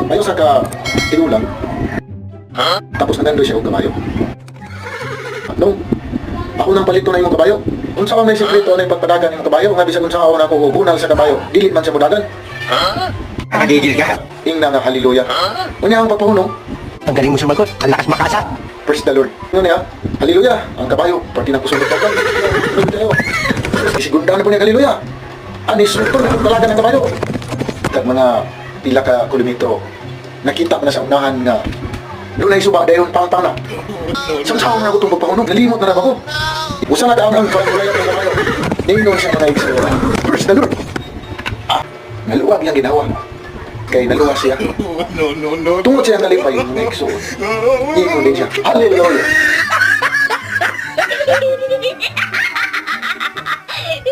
Mayo sa ka tigulang. Tapos na nando siya og kabayo. Nung ako nang palito na imong kabayo. Unsa man may sekreto na pagpadagan imong kabayo nga bisag unsa ako na ko bunal sa kabayo, dili man siya modagan. Nagigil ka. Ingna nga haleluya. Unya ang papahuno. Ang galing mo sumagot. Ang lakas makasa. Praise the Lord. Ano niya? Haleluya. Ang kabayo pati na kusunod ka. Isigunda na po niya haleluya. Anis ito na talaga ng kabayo. Kag mga pila ka kilometro. Nakita mo na sa unahan nga doon na isuba dayon pang-pang na. Isang saong na ko itong pagpahunog. Nalimot na ako. Usa na daang ang pagkulayat ng kabayo. Ningon siya mga igsoon. Praise the Lord. Naluwag yung ginawa. Kaya naluwag siya. Tungkol siya nalipay mga igsoon. Ningon din siya. Hallelujah.